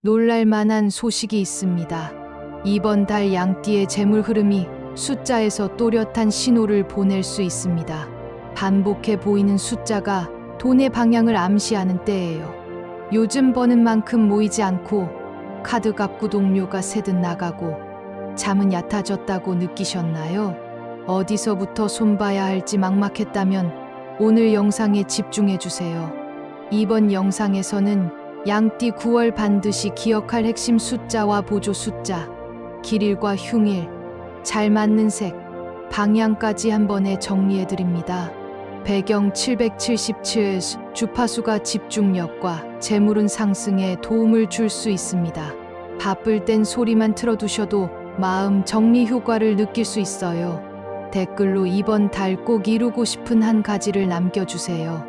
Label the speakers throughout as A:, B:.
A: 놀랄만한 소식이 있습니다. 이번 달 양띠의 재물 흐름이 숫자에서 또렷한 신호를 보낼 수 있습니다. 반복해 보이는 숫자가 돈의 방향을 암시하는 때예요. 요즘 버는 만큼 모이지 않고 카드 값 동료가 새듯 나가고 잠은 얕아졌다고 느끼셨나요? 어디서부터 손봐야 할지 막막했다면 오늘 영상에 집중해 주세요. 이번 영상에서는 양띠 9월 반드시 기억할 핵심 숫자와 보조 숫자, 길일과 흉일, 잘 맞는 색, 방향까지 한 번에 정리해 드립니다. 배경 777 주파수가 집중력과 재물운 상승에 도움을 줄 수 있습니다. 바쁠 땐 소리만 틀어두셔도 마음 정리 효과를 느낄 수 있어요. 댓글로 이번 달 꼭 이루고 싶은 한 가지를 남겨주세요.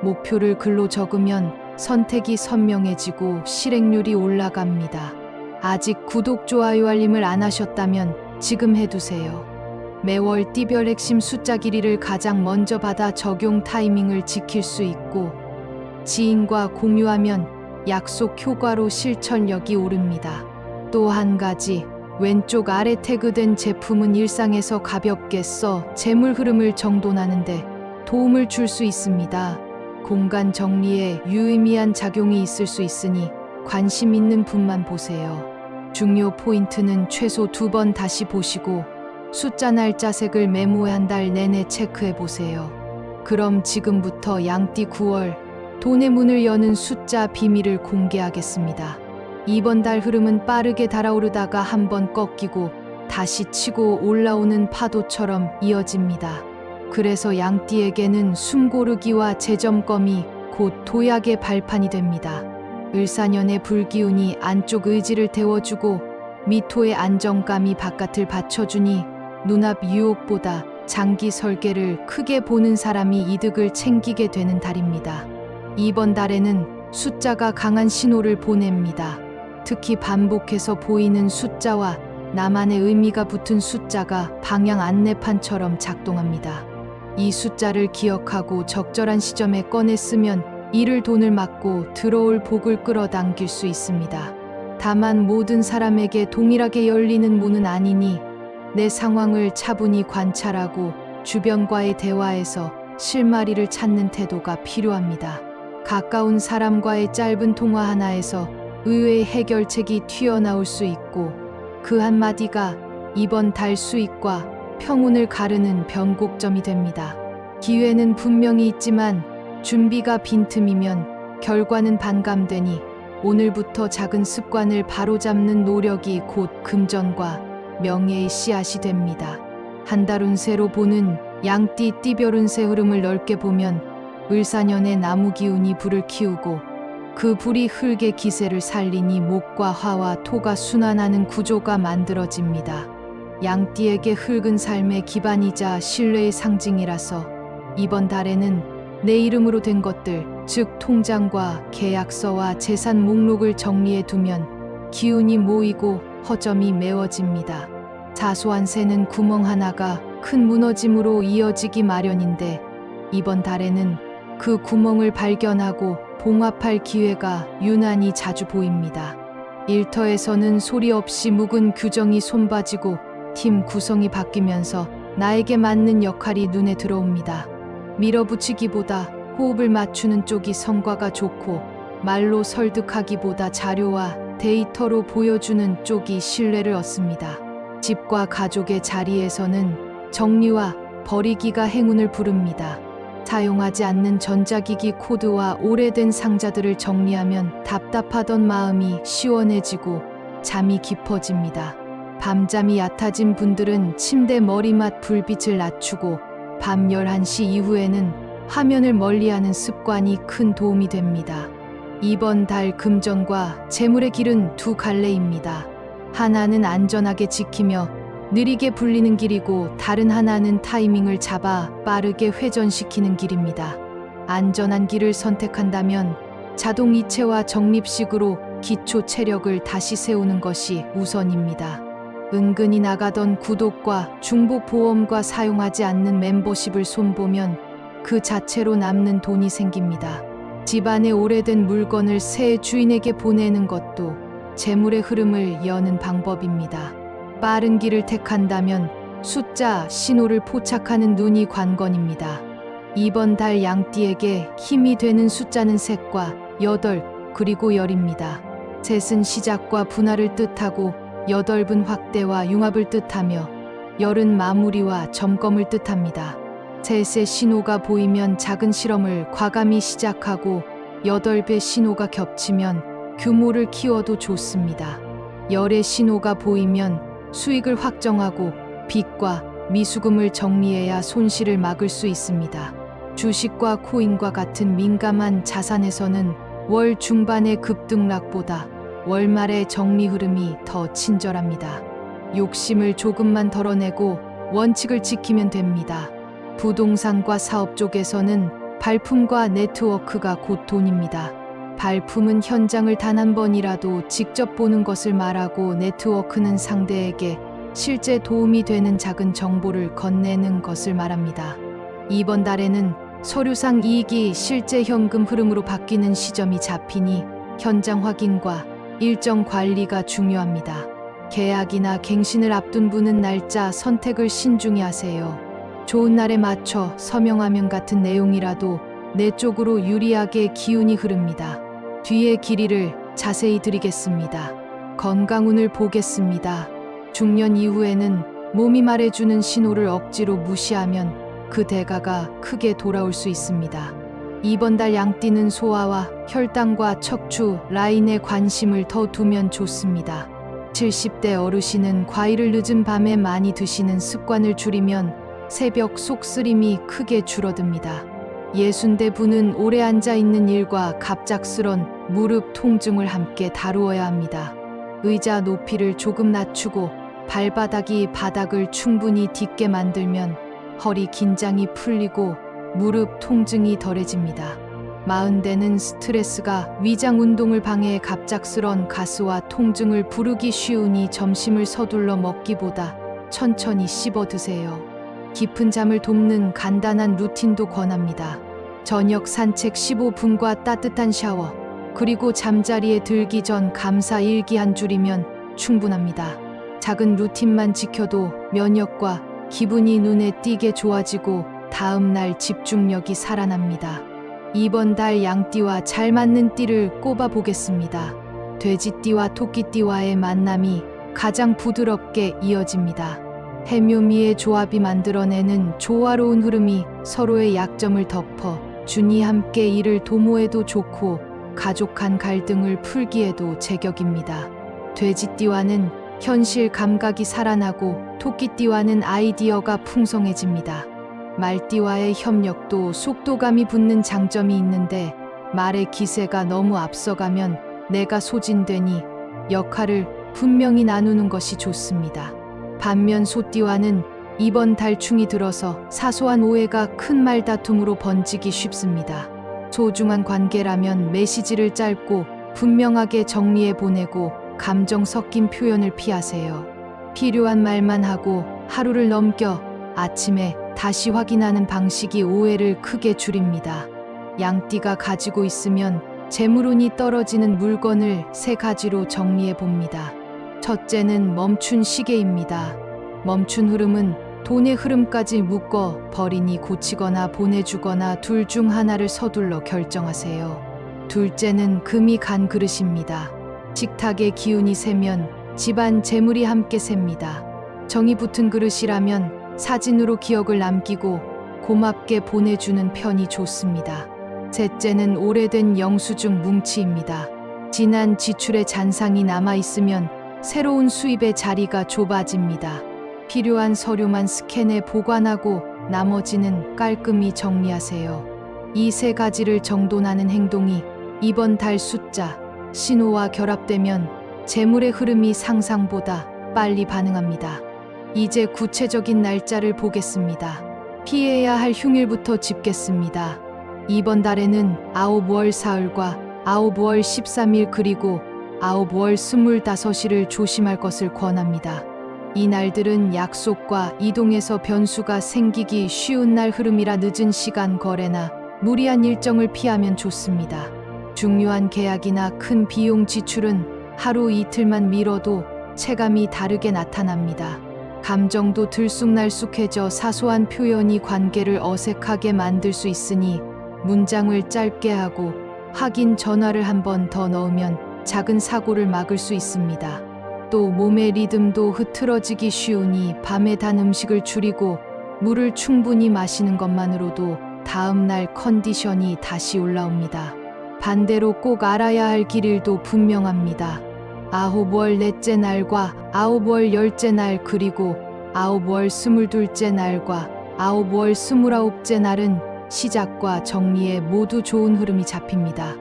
A: 목표를 글로 적으면 선택이 선명해지고 실행률이 올라갑니다. 아직 구독, 좋아요, 알림을 안 하셨다면 지금 해두세요. 매월 띠별 핵심 숫자 길이를 가장 먼저 받아 적용 타이밍을 지킬 수 있고 지인과 공유하면 약속 효과로 실천력이 오릅니다. 또 한 가지, 왼쪽 아래 태그된 제품은 일상에서 가볍게 써 재물 흐름을 정돈하는데 도움을 줄 수 있습니다. 공간 정리에 유의미한 작용이 있을 수 있으니 관심 있는 분만 보세요. 중요 포인트는 최소 2번 다시 보시고 숫자 날짜 색을 메모해 한 달 내내 체크해 보세요. 그럼 지금부터 양띠 9월 돈의 문을 여는 숫자 비밀을 공개하겠습니다. 이번 달 흐름은 빠르게 달아오르다가 한번 꺾이고 다시 치고 올라오는 파도처럼 이어집니다. 그래서 양띠에게는 숨고르기와 재점검이 곧 도약의 발판이 됩니다. 을사년의 불기운이 안쪽 의지를 데워주고 미토의 안정감이 바깥을 받쳐주니 눈앞 유혹보다 장기 설계를 크게 보는 사람이 이득을 챙기게 되는 달입니다. 이번 달에는 숫자가 강한 신호를 보냅니다. 특히 반복해서 보이는 숫자와 나만의 의미가 붙은 숫자가 방향 안내판처럼 작동합니다. 이 숫자를 기억하고 적절한 시점에 꺼내 쓰면 잃을 돈을 막고 들어올 복을 끌어당길 수 있습니다. 다만 모든 사람에게 동일하게 열리는 문은 아니니 내 상황을 차분히 관찰하고 주변과의 대화에서 실마리를 찾는 태도가 필요합니다. 가까운 사람과의 짧은 통화 하나에서 의외의 해결책이 튀어나올 수 있고 그 한마디가 이번 달 수익과 평운을 가르는 변곡점이 됩니다. 기회는 분명히 있지만 준비가 빈틈이면 결과는 반감되니 오늘부터 작은 습관을 바로잡는 노력이 곧 금전과 명예의 씨앗이 됩니다. 한 달 운세로 보는 양띠 띠별 운세 흐름을 넓게 보면 을사년의 나무 기운이 불을 키우고 그 불이 흙의 기세를 살리니 목과 화와 토가 순환하는 구조가 만들어집니다. 양띠에게 흙은 삶의 기반이자 신뢰의 상징이라서 이번 달에는 내 이름으로 된 것들, 즉 통장과 계약서와 재산 목록을 정리해 두면 기운이 모이고 허점이 메워집니다. 사소한 새는 구멍 하나가 큰 무너짐으로 이어지기 마련인데 이번 달에는 그 구멍을 발견하고 봉합할 기회가 유난히 자주 보입니다. 일터에서는 소리 없이 묵은 규정이 손봐지고 팀 구성이 바뀌면서 나에게 맞는 역할이 눈에 들어옵니다. 밀어붙이기보다 호흡을 맞추는 쪽이 성과가 좋고 말로 설득하기보다 자료와 데이터로 보여주는 쪽이 신뢰를 얻습니다. 집과 가족의 자리에서는 정리와 버리기가 행운을 부릅니다. 사용하지 않는 전자기기 코드와 오래된 상자들을 정리하면 답답하던 마음이 시원해지고 잠이 깊어집니다. 밤잠이 얕아진 분들은 침대 머리맡 불빛을 낮추고 밤 11시 이후에는 화면을 멀리하는 습관이 큰 도움이 됩니다. 이번 달 금전과 재물의 길은 두 갈래입니다. 하나는 안전하게 지키며 느리게 불리는 길이고 다른 하나는 타이밍을 잡아 빠르게 회전시키는 길입니다. 안전한 길을 선택한다면 자동 이체와 적립식으로 기초 체력을 다시 세우는 것이 우선입니다. 은근히 나가던 구독과 중복 보험과 사용하지 않는 멤버십을 손보면 그 자체로 남는 돈이 생깁니다. 집안의 오래된 물건을 새 주인에게 보내는 것도 재물의 흐름을 여는 방법입니다. 빠른 길을 택한다면 숫자, 신호를 포착하는 눈이 관건입니다. 이번 달 양띠에게 힘이 되는 숫자는 셋과 8, 그리고 10입니다. 셋은 시작과 분할을 뜻하고 8은 확대와 융합을 뜻하며 10은 마무리와 점검을 뜻합니다. 셋의 신호가 보이면 작은 실험을 과감히 시작하고 8의 신호가 겹치면 규모를 키워도 좋습니다. 10의 신호가 보이면 수익을 확정하고 빚과 미수금을 정리해야 손실을 막을 수 있습니다. 주식과 코인과 같은 민감한 자산에서는 월 중반의 급등락보다 월 말의 정리 흐름이 더 친절합니다. 욕심을 조금만 덜어내고 원칙을 지키면 됩니다. 부동산과 사업 쪽에서는 발품과 네트워크가 곧 돈입니다. 발품은 현장을 단 한 번이라도 직접 보는 것을 말하고, 네트워크는 상대에게 실제 도움이 되는 작은 정보를 건네는 것을 말합니다. 이번 달에는 서류상 이익이 실제 현금 흐름으로 바뀌는 시점이 잡히니 현장 확인과 일정 관리가 중요합니다. 계약이나 갱신을 앞둔 분은 날짜 선택을 신중히 하세요. 좋은 날에 맞춰 서명하면 같은 내용이라도 내 쪽으로 유리하게 기운이 흐릅니다. 뒤의 길이를 자세히 드리겠습니다. 건강운을 보겠습니다. 중년 이후에는 몸이 말해주는 신호를 억지로 무시하면 그 대가가 크게 돌아올 수 있습니다. 이번 달 양띠는 소화와 혈당과 척추 라인에 관심을 더 두면 좋습니다. 70대 어르신은 과일을 늦은 밤에 많이 드시는 습관을 줄이면 새벽 속쓰림이 크게 줄어듭니다. 60대 분은 오래 앉아 있는 일과 갑작스런 무릎 통증을 함께 다루어야 합니다. 의자 높이를 조금 낮추고 발바닥이 바닥을 충분히 딛게 만들면 허리 긴장이 풀리고 무릎 통증이 덜해집니다. 40대는 스트레스가 위장 운동을 방해해 갑작스런 가스와 통증을 부르기 쉬우니 점심을 서둘러 먹기보다 천천히 씹어 드세요. 깊은 잠을 돕는 간단한 루틴도 권합니다. 저녁 산책 15분과 따뜻한 샤워, 그리고 잠자리에 들기 전 감사 일기 한 줄이면 충분합니다. 작은 루틴만 지켜도 면역과 기분이 눈에 띄게 좋아지고 다음 날 집중력이 살아납니다. 이번 달 양띠와 잘 맞는 띠를 꼽아 보겠습니다. 돼지띠와 토끼띠와의 만남이 가장 부드럽게 이어집니다. 해묘미의 조합이 만들어내는 조화로운 흐름이 서로의 약점을 덮어 준이 함께 일을 도모해도 좋고 가족 간 갈등을 풀기에도 제격입니다. 돼지띠와는 현실 감각이 살아나고 토끼띠와는 아이디어가 풍성해집니다. 말띠와의 협력도 속도감이 붙는 장점이 있는데, 말의 기세가 너무 앞서가면 내가 소진되니 역할을 분명히 나누는 것이 좋습니다. 반면 소띠와는 이번 달충이 들어서 사소한 오해가 큰 말다툼으로 번지기 쉽습니다. 소중한 관계라면 메시지를 짧고 분명하게 정리해 보내고 감정 섞인 표현을 피하세요. 필요한 말만 하고 하루를 넘겨 아침에 다시 확인하는 방식이 오해를 크게 줄입니다. 양띠가 가지고 있으면 재물운이 떨어지는 물건을 3가지로 정리해 봅니다. 첫째는 멈춘 시계입니다. 멈춘 흐름은 돈의 흐름까지 묶어 버리니 고치거나 보내주거나 둘 중 하나를 서둘러 결정하세요. 둘째는 금이 간 그릇입니다. 식탁의 기운이 세면 집안 재물이 함께 셉니다. 정이 붙은 그릇이라면 사진으로 기억을 남기고 고맙게 보내주는 편이 좋습니다. 셋째는 오래된 영수증 뭉치입니다. 지난 지출의 잔상이 남아있으면 새로운 수입의 자리가 좁아집니다. 필요한 서류만 스캔해 보관하고 나머지는 깔끔히 정리하세요. 이 3가지를 정돈하는 행동이 이번 달 숫자, 신호와 결합되면 재물의 흐름이 상상보다 빨리 반응합니다. 이제 구체적인 날짜를 보겠습니다. 피해야 할 흉일부터 짚겠습니다. 이번 달에는 9월 사흘과 9월 13일 그리고 9월 25일을 조심할 것을 권합니다. 이 날들은 약속과 이동에서 변수가 생기기 쉬운 날 흐름이라 늦은 시간 거래나 무리한 일정을 피하면 좋습니다. 중요한 계약이나 큰 비용 지출은 하루 이틀만 미뤄도 체감이 다르게 나타납니다. 감정도 들쑥날쑥해져 사소한 표현이 관계를 어색하게 만들 수 있으니 문장을 짧게 하고 확인 전화를 한 번 더 넣으면 작은 사고를 막을 수 있습니다. 또 몸의 리듬도 흐트러지기 쉬우니 밤에 단 음식을 줄이고 물을 충분히 마시는 것만으로도 다음 날 컨디션이 다시 올라옵니다. 반대로 꼭 알아야 할 길일도 분명합니다. 9월 넷째 날과 9월 열째 날 그리고 9월 22째 날과 9월 29째 날은 시작과 정리에 모두 좋은 흐름이 잡힙니다.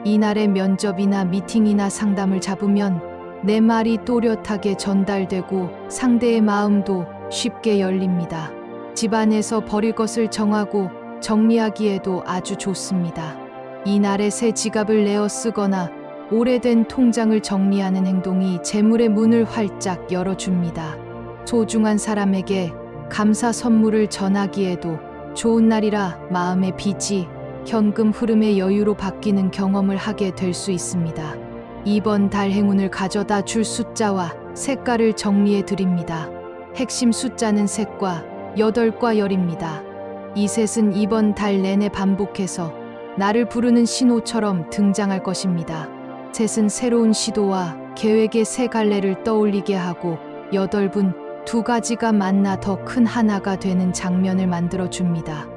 A: 이날의 면접이나 미팅이나 상담을 잡으면 내 말이 또렷하게 전달되고 상대의 마음도 쉽게 열립니다. 집안에서 버릴 것을 정하고 정리하기에도 아주 좋습니다. 이날에 새 지갑을 내어 쓰거나 오래된 통장을 정리하는 행동이 재물의 문을 활짝 열어줍니다. 소중한 사람에게 감사 선물을 전하기에도 좋은 날이라 마음의 빚이 현금 흐름의 여유로 바뀌는 경험을 하게 될 수 있습니다. 이번 달 행운을 가져다 줄 숫자와 색깔을 정리해 드립니다. 핵심 숫자는 색과 8과 열입니다. 이 셋은 이번 달 내내 반복해서 나를 부르는 신호처럼 등장할 것입니다. 셋은 새로운 시도와 계획의 새 갈래를 떠올리게 하고 8은 두 가지가 만나 더 큰 하나가 되는 장면을 만들어줍니다.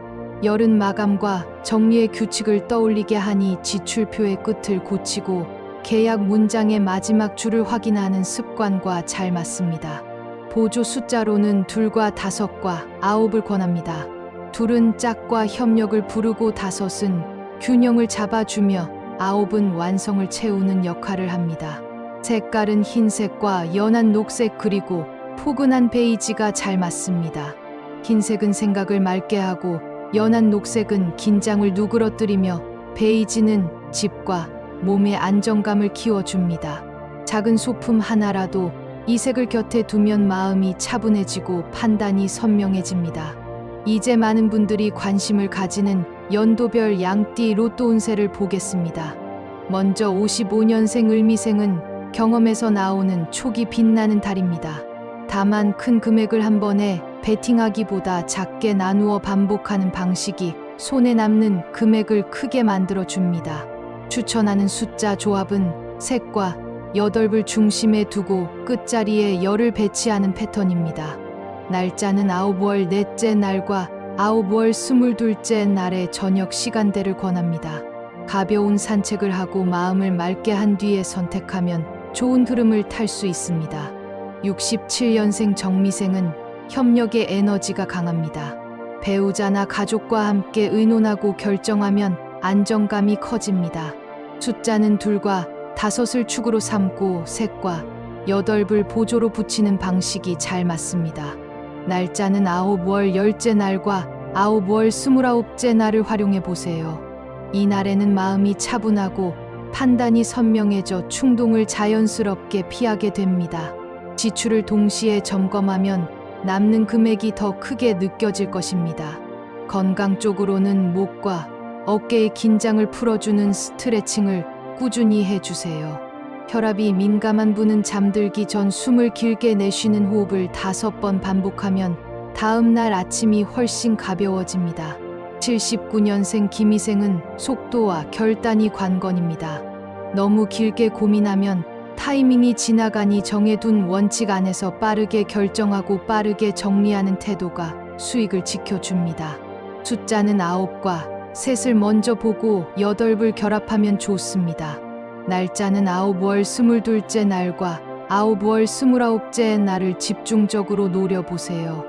A: 열은 마감과 정리의 규칙을 떠올리게 하니 지출표의 끝을 고치고 계약 문장의 마지막 줄을 확인하는 습관과 잘 맞습니다. 보조 숫자로는 2과 5과 9을 권합니다. 2은 짝과 협력을 부르고 5은 균형을 잡아주며 9은 완성을 채우는 역할을 합니다. 색깔은 흰색과 연한 녹색 그리고 포근한 베이지가 잘 맞습니다. 흰색은 생각을 맑게 하고 연한 녹색은 긴장을 누그러뜨리며 베이지는 집과 몸의 안정감을 키워줍니다. 작은 소품 하나라도 이 색을 곁에 두면 마음이 차분해지고 판단이 선명해집니다. 이제 많은 분들이 관심을 가지는 연도별 양띠 로또 운세를 보겠습니다. 먼저 55년생 을미생은 경험에서 나오는 촉이 빛나는 달입니다. 다만 큰 금액을 한 번에 베팅하기보다 작게 나누어 반복하는 방식이 손에 남는 금액을 크게 만들어 줍니다. 추천하는 숫자 조합은 색과 8을 중심에 두고 끝자리에 열을 배치하는 패턴입니다. 날짜는 9월 넷째 날과 9월 22째 날의 저녁 시간대를 권합니다. 가벼운 산책을 하고 마음을 맑게 한 뒤에 선택하면 좋은 흐름을 탈 수 있습니다. 67년생 정미생은 협력의 에너지가 강합니다. 배우자나 가족과 함께 의논하고 결정하면 안정감이 커집니다. 숫자는 2과 5을 축으로 삼고 색과 8을 보조로 붙이는 방식이 잘 맞습니다. 날짜는 9월 열째 날과 9월 29째 날을 활용해 보세요. 이 날에는 마음이 차분하고 판단이 선명해져 충동을 자연스럽게 피하게 됩니다. 지출을 동시에 점검하면 남는 금액이 더 크게 느껴질 것입니다. 건강 쪽으로는 목과 어깨의 긴장을 풀어주는 스트레칭을 꾸준히 해주세요. 혈압이 민감한 분은 잠들기 전 숨을 길게 내쉬는 호흡을 5번 반복하면 다음 날 아침이 훨씬 가벼워집니다. 79년생 김희생은 속도와 결단이 관건입니다. 너무 길게 고민하면 타이밍이 지나가니 정해둔 원칙 안에서 빠르게 결정하고 빠르게 정리하는 태도가 수익을 지켜줍니다. 숫자는 9과 셋을 먼저 보고 8을 결합하면 좋습니다. 날짜는 9월 22째 날과 9월 29째 날을 집중적으로 노려보세요.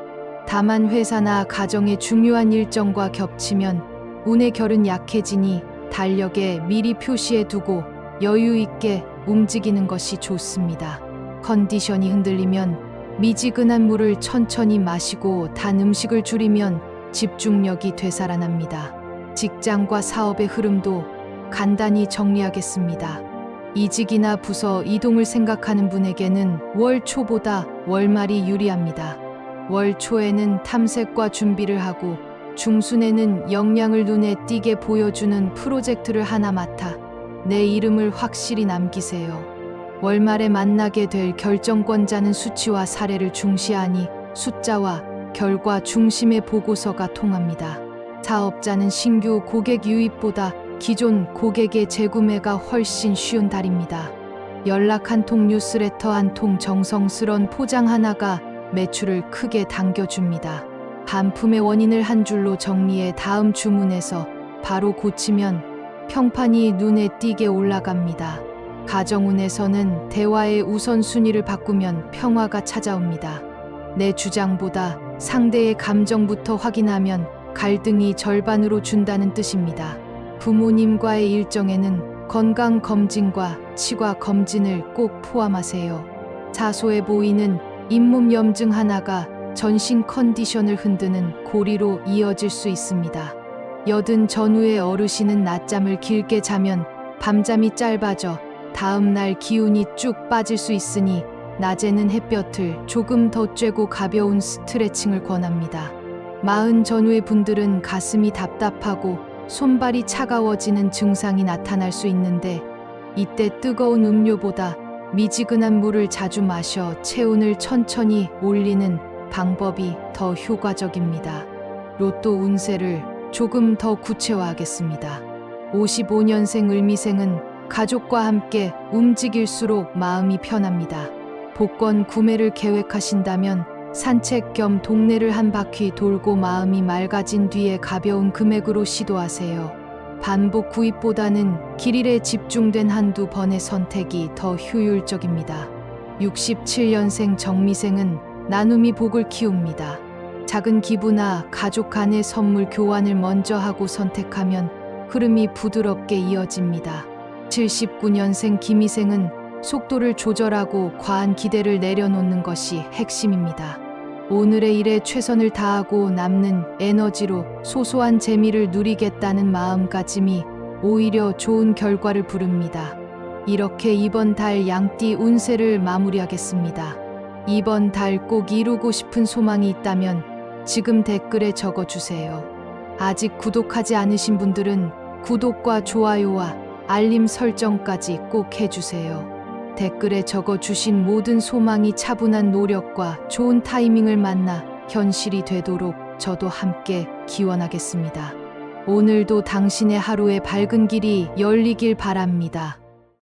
A: 다만 회사나 가정의 중요한 일정과 겹치면 운의 결은 약해지니 달력에 미리 표시해 두고 여유 있게 움직이는 것이 좋습니다. 컨디션이 흔들리면 미지근한 물을 천천히 마시고 단 음식을 줄이면 집중력이 되살아납니다. 직장과 사업의 흐름도 간단히 정리하겠습니다. 이직이나 부서 이동을 생각하는 분에게는 월 초보다 월말이 유리합니다. 월 초에는 탐색과 준비를 하고 중순에는 역량을 눈에 띄게 보여주는 프로젝트를 하나 맡아 내 이름을 확실히 남기세요. 월말에 만나게 될 결정권자는 수치와 사례를 중시하니 숫자와 결과 중심의 보고서가 통합니다. 사업자는 신규 고객 유입보다 기존 고객의 재구매가 훨씬 쉬운 달입니다. 연락 한 통, 뉴스레터 한 통, 정성스런 포장 하나가 매출을 크게 당겨줍니다. 반품의 원인을 한 줄로 정리해 다음 주문에서 바로 고치면 평판이 눈에 띄게 올라갑니다. 가정운에서는 대화의 우선순위를 바꾸면 평화가 찾아옵니다. 내 주장보다 상대의 감정부터 확인하면 갈등이 절반으로 준다는 뜻입니다. 부모님과의 일정에는 건강검진과 치과검진을 꼭 포함하세요. 사소해 보이는 잇몸 염증 하나가 전신 컨디션을 흔드는 고리로 이어질 수 있습니다. 여든 전후의 어르신은 낮잠을 길게 자면 밤잠이 짧아져 다음 날 기운이 쭉 빠질 수 있으니 낮에는 햇볕을 조금 더 쬐고 가벼운 스트레칭을 권합니다. 40 전후의 분들은 가슴이 답답하고 손발이 차가워지는 증상이 나타날 수 있는데 이때 뜨거운 음료보다 미지근한 물을 자주 마셔 체온을 천천히 올리는 방법이 더 효과적입니다. 로또 운세를 조금 더 구체화하겠습니다. 55년생 을미생은 가족과 함께 움직일수록 마음이 편합니다. 복권 구매를 계획하신다면 산책 겸 동네를 한 바퀴 돌고 마음이 맑아진 뒤에 가벼운 금액으로 시도하세요. 반복 구입보다는 길일에 집중된 한두 번의 선택이 더 효율적입니다. 67년생 정미생은 나눔이 복을 키웁니다. 작은 기부나 가족 간의 선물 교환을 먼저 하고 선택하면 흐름이 부드럽게 이어집니다. 79년생 김희생은 속도를 조절하고 과한 기대를 내려놓는 것이 핵심입니다. 오늘의 일에 최선을 다하고 남는 에너지로 소소한 재미를 누리겠다는 마음가짐이 오히려 좋은 결과를 부릅니다. 이렇게 이번 달 양띠 운세를 마무리하겠습니다. 이번 달 꼭 이루고 싶은 소망이 있다면 지금 댓글에 적어주세요. 아직 구독하지 않으신 분들은 구독과 좋아요와 알림 설정까지 꼭 해주세요. 댓글에 적어주신 모든 소망이 차분한 노력과 좋은 타이밍을 만나 현실이 되도록 저도 함께 기원하겠습니다. 오늘도 당신의 하루에 밝은 길이 열리길 바랍니다.